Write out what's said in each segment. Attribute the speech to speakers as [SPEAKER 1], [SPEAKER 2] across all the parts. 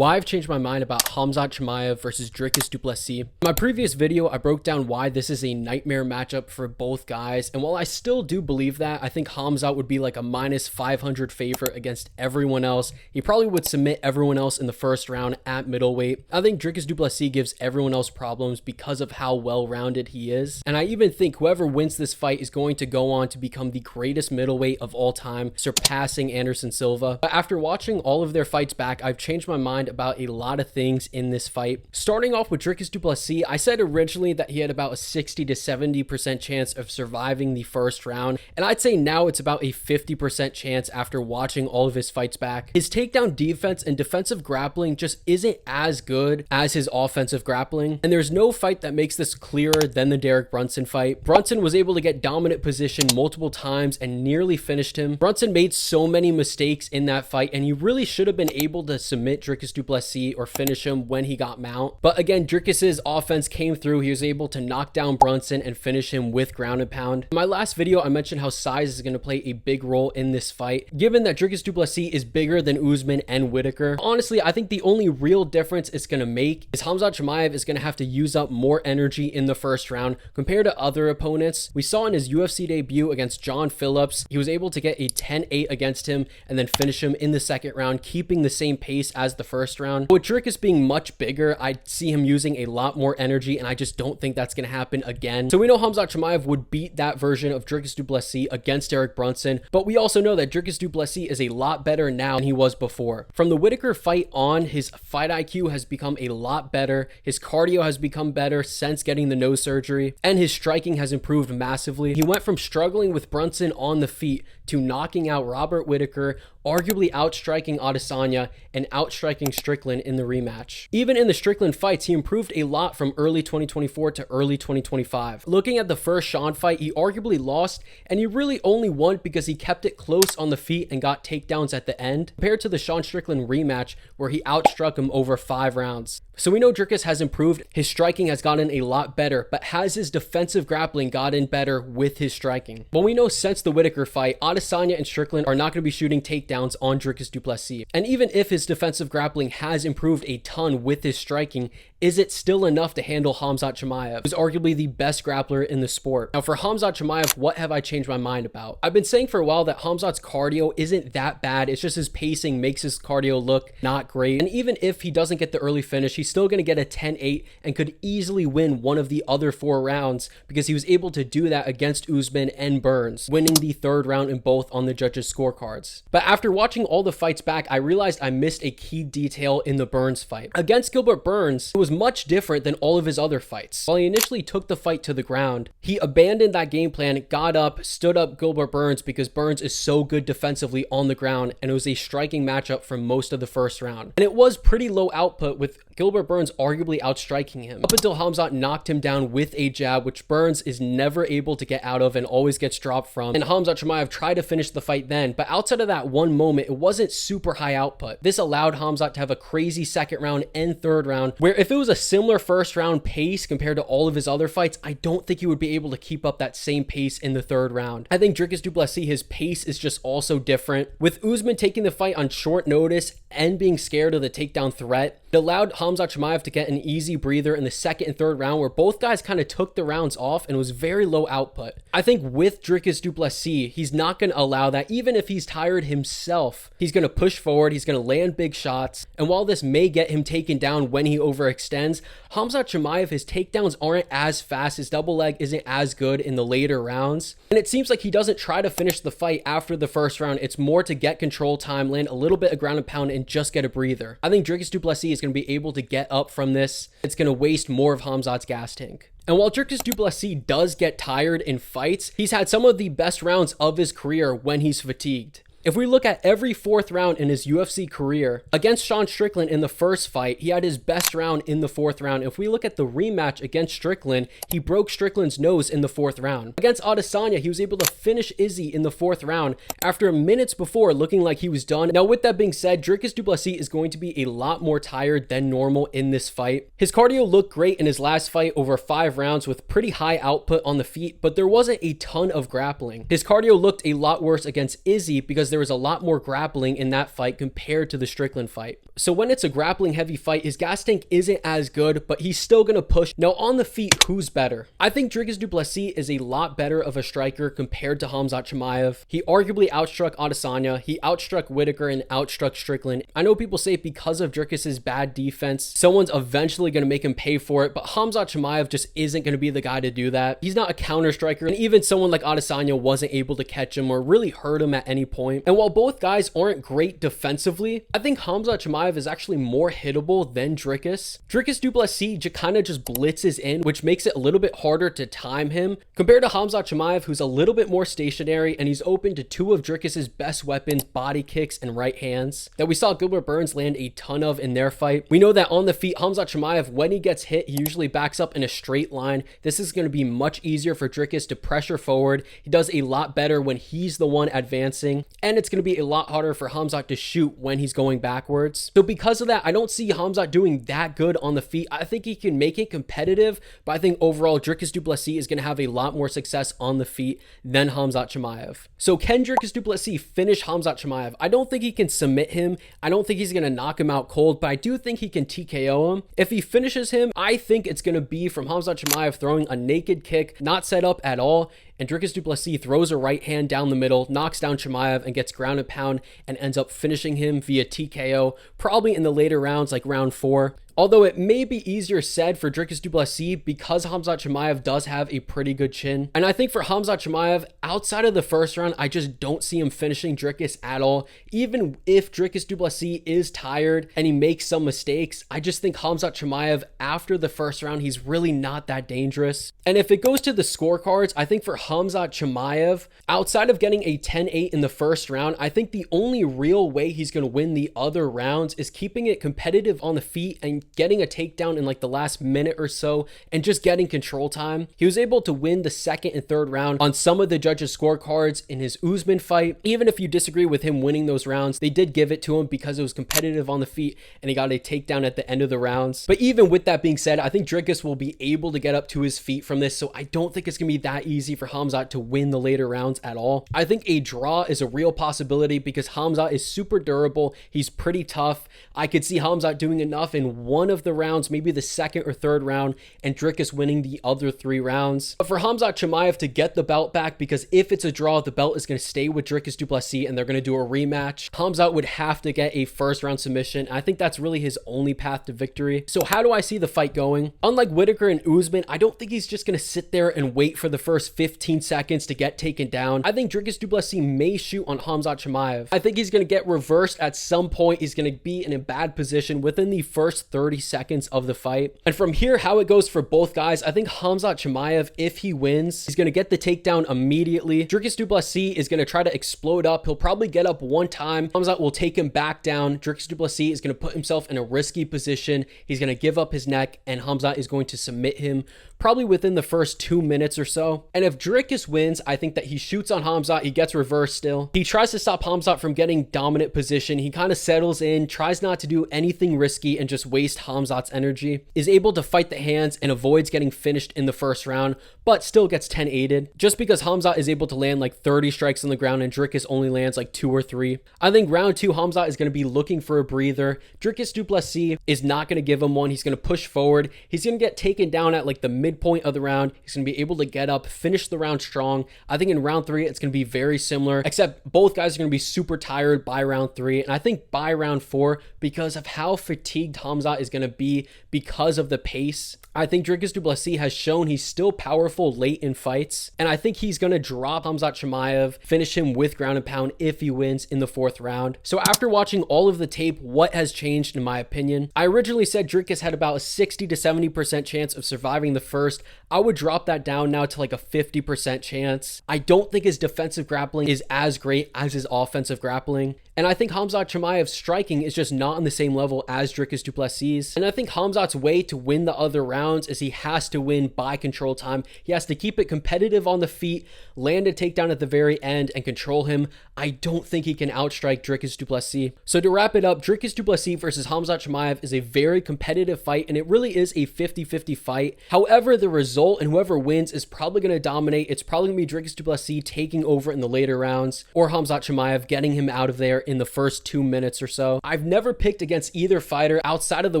[SPEAKER 1] why I've changed my mind about Khamzat Chimaev versus Dricus du Plessis. In my previous video, I broke down why this is a nightmare matchup for both guys, and while I still do believe that, I think Khamzat would be like a minus 500 favorite against everyone else. He probably would submit everyone else in the first round at middleweight. I think Dricus du Plessis gives everyone else problems because of how well-rounded he is, and I even think whoever wins this fight is going to go on to become the greatest middleweight of all time, surpassing Anderson Silva. But after watching all of their fights back, I've changed my mind about a lot of things in this fight. Starting off with Dricus du Plessis, I said originally that he had about a 60 to 70% chance of surviving the first round, and I'd say now it's about a 50% chance after watching all of his fights back. His takedown defense and defensive grappling just isn't as good as his offensive grappling, and there's no fight that makes this clearer than the Derek Brunson fight. Brunson was able to get dominant position multiple times and nearly finished him. Brunson made so many mistakes in that fight, and he really should have been able to submit Dricus du Plessis or finish him when he got mount. But again, Dricus's offense came through. He was able to knock down Brunson and finish him with ground and pound. In my last video, I mentioned how size is going to play a big role in this fight, given that Dricus du Plessis is bigger than Usman and Whitaker. Honestly, I think the only real difference it's going to make is Khamzat Chimaev is going to have to use up more energy in the first round compared to other opponents. We saw in his UFC debut against John Phillips, he was able to get a 10-8 against him and then finish him in the second round, keeping the same pace as the first round. With Dricus being much bigger, I see him using a lot more energy, and I just don't think that's going to happen again. So we know Khamzat Chimaev would beat that version of Dricus du Plessis against Derek Brunson, but we also know that Dricus du Plessis is a lot better now than he was before. From the Whitaker fight on, his fight IQ has become a lot better, his cardio has become better since getting the nose surgery, and his striking has improved massively. He went from struggling with Brunson on the feet to knocking out Robert Whitaker, arguably outstriking Adesanya and outstriking Strickland in the rematch. Even in the Strickland fights, he improved a lot from early 2024 to early 2025. Looking at the first Sean fight, he arguably lost, and he really only won because he kept it close on the feet and got takedowns at the end, compared to the Sean Strickland rematch where he outstruck him over 5 rounds. So we know Dricus has improved, his striking has gotten a lot better, but has his defensive grappling gotten better with his striking? Well, we know since the Whitaker fight, Adesanya and Strickland are not going to be shooting takedowns on Dricus du Plessis. And even if his defensive grappling has improved a ton with his striking, is it still enough to handle Khamzat Chimaev, who's arguably the best grappler in the sport? Now for Khamzat Chimaev, what have I changed my mind about? I've been saying for a while that Khamzat's cardio isn't that bad, it's just his pacing makes his cardio look not great. And even if he doesn't get the early finish, he's still going to get a 10-8 and could easily win one of the other 4 rounds because he was able to do that against Usman and Burns, winning the 3rd round in both on the judges' scorecards. But after watching all the fights back, I realized I missed a key detail in the Burns fight. Against Gilbert Burns, it was much different than all of his other fights. While he initially took the fight to the ground, he abandoned that game plan, got up, stood up Gilbert Burns because Burns is so good defensively on the ground, and it was a striking matchup for most of the first round. And it was pretty low output, with Gilbert Burns arguably outstriking him, up until Khamzat knocked him down with a jab, which Burns is never able to get out of and always gets dropped from. And Khamzat Chimaev tried to finish the fight then, but outside of that one moment, it wasn't super high output. This allowed Khamzat to have a crazy second round and 3rd round, where if it was a similar first round pace compared to all of his other fights, I don't think he would be able to keep up that same pace in the 3rd round. I think Dricus du Plessis, his pace is just also different. With Usman taking the fight on short notice and being scared of the takedown threat, it allowed Khamzat Chimaev to get an easy breather in the 2nd and 3rd round, where both guys kind of took the rounds off and it was very low output. I think with Dricus du Plessis, he's not going to allow that. Even if he's tired himself, he's going to push forward, he's going to land big shots, and while this may get him taken down when he overextends, Khamzat Chimaev, his takedowns aren't as fast, his double leg isn't as good in the later rounds, and it seems like he doesn't try to finish the fight after the first round. It's more to get control time, land a little bit of ground and pound, and just get a breather. I think Dricus du Plessis is going to be able to get up from this. It's going to waste more of Khamzat's gas tank. And while Dricus du Plessis does get tired in fights, he's had some of the best rounds of his career when he's fatigued. If we look at every 4th round in his UFC career, against Sean Strickland in the first fight, he had his best round in the 4th round. If we look at the rematch against Strickland, he broke Strickland's nose in the 4th round. Against Adesanya, he was able to finish Izzy in the 4th round after minutes before looking like he was done. Now, with that being said, Dricus du Plessis is going to be a lot more tired than normal in this fight. His cardio looked great in his last fight over 5 rounds with pretty high output on the feet, but there wasn't a ton of grappling. His cardio looked a lot worse against Izzy because because there was a lot more grappling in that fight compared to the Strickland fight. So when it's a grappling heavy fight, his gas tank isn't as good, but he's still going to push. Now on the feet, who's better? I think Dricus du Plessis is a lot better of a striker compared to Khamzat Chimaev. He arguably outstruck Adesanya, he outstruck Whitaker, and outstruck Strickland. I know people say because of Dricus's bad defense, someone's eventually going to make him pay for it, but Khamzat Chimaev just isn't going to be the guy to do that. He's not a counter striker, and even someone like Adesanya wasn't able to catch him or really hurt him at any point. And while both guys aren't great defensively, I think Khamzat Chimaev is actually more hittable than Dricus. Dricus du Plessis kind of just blitzes in, which makes it a little bit harder to time him compared to Khamzat Chimaev, who's a little bit more stationary, and he's open to two of Dricus's best weapons, body kicks and right hands, that we saw Gilbert Burns land a ton of in their fight. We know that on the feet, Khamzat Chimaev, when he gets hit, he usually backs up in a straight line. This is going to be much easier for Dricus to pressure forward. He does a lot better when he's the one advancing, and it's going to be a lot harder for Khamzat to shoot when he's going backwards. So because of that, I don't see Khamzat doing that good on the feet. I think he can make it competitive, but I think overall Dricus du Plessis is going to have a lot more success on the feet than Khamzat Chimaev. So can Dricus du Plessis finish Khamzat Chimaev? I don't think he can submit him. I don't think he's going to knock him out cold, but I do think he can TKO him. If he finishes him, I think it's going to be from Khamzat Chimaev throwing a naked kick, not set up at all, and Dricus du Plessis throws a right hand down the middle, knocks down Chimaev, and gets ground and pound, and ends up finishing him via TKO, probably in the later rounds like round 4. Although it may be easier said for Dricus du Plessis because Khamzat Chimaev does have a pretty good chin. And I think for Khamzat Chimaev, outside of the first round, I just don't see him finishing Dricus at all. Even if Dricus du Plessis is tired and he makes some mistakes, I just think Khamzat Chimaev, after the first round, he's really not that dangerous. And if it goes to the scorecards, I think for Khamzat Chimaev, outside of getting a 10-8 in the first round, I think the only real way he's going to win the other rounds is keeping it competitive on the feet and getting a takedown in like the last minute or so and just getting control time. He was able to win the second and third round on some of the judges' scorecards in his Usman fight. Even if you disagree with him winning those rounds, they did give it to him because it was competitive on the feet and he got a takedown at the end of the rounds. But even with that being said, I think Dricus will be able to get up to his feet from this, so I don't think it's going to be that easy for Khamzat to win the later rounds at all. I think a draw is a real possibility because Khamzat is super durable. He's pretty tough. I could see Khamzat doing enough in one of the rounds, maybe the second or third round, and Dricus winning the other 3 rounds. But for Khamzat Chimaev to get the belt back, because if it's a draw, the belt is going to stay with Dricus du Plessis and they're going to do a rematch, Khamzat would have to get a first round submission. I think that's really his only path to victory. So how do I see the fight going? Unlike Whitaker and Usman, I don't think he's just going to sit there and wait for the first 15 seconds to get taken down. I think Dricus du Plessis may shoot on Khamzat Chimaev. I think he's going to get reversed at some point. He's going to be in a bad position within the first 30 seconds of the fight. And from here, how it goes for both guys, I think Khamzat Chimaev, if he wins, he's going to get the takedown immediately. Dricus du Plessis is going to try to explode up. He'll probably get up one time. Khamzat will take him back down. Dricus du Plessis is going to put himself in a risky position. He's going to give up his neck, and Khamzat is going to submit him probably within the first 2 minutes or so. And if Dricus wins, I think that he shoots on Khamzat. He gets reversed still. He tries to stop Khamzat from getting dominant position. He kind of settles in, tries not to do anything risky and just waste Khamzat's energy, is able to fight the hands and avoids getting finished in the first round, but still gets 10-8'd just because Khamzat is able to land like 30 strikes on the ground and Dricus only lands like 2 or 3. I think round 2, Khamzat is going to be looking for a breather. Dricus du Plessis is not going to give him one. He's going to push forward. He's going to get taken down at like the midpoint of the round. He's going to be able to get up, finish the round strong. I think in round 3, it's going to be very similar, except both guys are going to be super tired by round 3. And I think by round 4, because of how fatigued Khamzat is going to be because of the pace, I think Dricus du Plessis has shown he's still powerful late in fights, and I think he's going to drop Khamzat Chimaev, finish him with ground and pound if he wins in the 4th round. So after watching all of the tape, what has changed in my opinion? I originally said Dricus had about a 60 to 70% chance of surviving the first. I would drop that down now to like a 50% chance. I don't think his defensive grappling is as great as his offensive grappling. And I think Khamzat Chimaev's striking is just not on the same level as Dricus du Plessis. these. And I think Khamzat's way to win the other rounds is he has to win by control time. He has to keep it competitive on the feet, land a takedown at the very end, and control him. I don't think he can outstrike Dricus du Plessis. So to wrap it up, Dricus du Plessis versus Khamzat Chimaev is a very competitive fight, and it really is a 50-50 fight. However, the result and whoever wins is probably going to dominate. It's probably going to be Dricus du Plessis taking over in the later rounds, or Khamzat Chimaev getting him out of there in the first 2 minutes or so. I've never picked against either fighter outside of the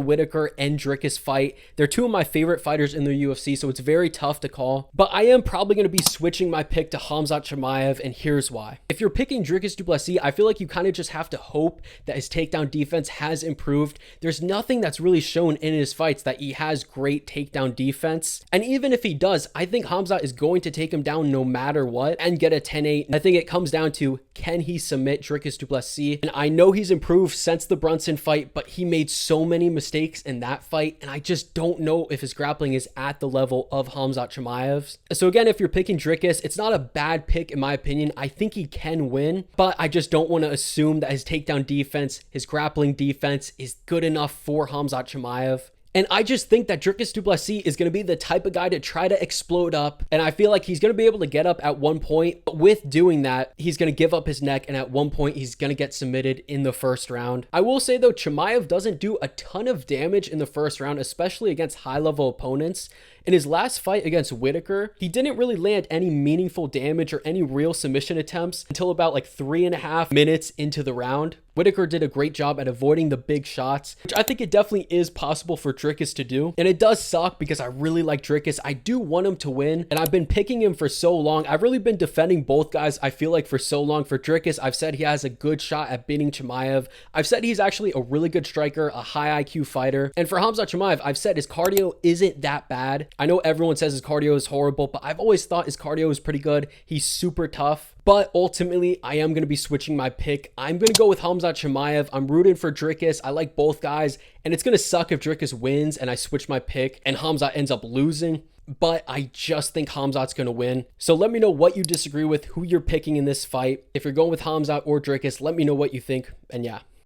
[SPEAKER 1] Whitaker and Dricus fight. They're two of my favorite fighters in the UFC, so it's very tough to call. But I am probably going to be switching my pick to Khamzat Chimaev, and here's why. If you're picking Dricus du Plessis, I feel like you kind of just have to hope that his takedown defense has improved. There's nothing that's really shown in his fights that he has great takedown defense. And even if he does, I think Khamzat is going to take him down no matter what and get a 10-8. I think it comes down to, can he submit Dricus du Plessis? And I know he's improved since the Brunson fight, but he made so many mistakes in that fight, and I just don't know if his grappling is at the level of Khamzat Chimaev's. So again, if you're picking Dricus, it's not a bad pick in my opinion. I think he can win, but I just don't want to assume that his takedown defense, his grappling defense is good enough for Khamzat Chimaev. And I just think that Dricus du Plessis is going to be the type of guy to try to explode up. And I feel like he's going to be able to get up at one point. But with doing that, he's going to give up his neck. And at one point, he's going to get submitted in the first round. I will say, though, Chimaev doesn't do a ton of damage in the first round, especially against high-level opponents. In his last fight against Whitaker, he didn't really land any meaningful damage or any real submission attempts until about like 3.5 minutes into the round. Whitaker did a great job at avoiding the big shots, which I think it definitely is possible for Dricus to do. And it does suck because I really like Dricus. I do want him to win, and I've been picking him for so long. I've really been defending both guys, I feel like, for so long. For Dricus, I've said he has a good shot at beating Chimaev. I've said he's actually a really good striker, a high IQ fighter. And for Khamzat Chimaev, I've said his cardio isn't that bad. I know everyone says his cardio is horrible, but I've always thought his cardio is pretty good. He's super tough. But ultimately, I am going to be switching my pick. I'm going to go with Khamzat Chimaev. I'm rooting for Dricus. I like both guys. And it's going to suck if Dricus wins and I switch my pick and Khamzat ends up losing. But I just think Khamzat's going to win. So let me know what you disagree with, who you're picking in this fight. If you're going with Khamzat or Dricus, let me know what you think. And yeah.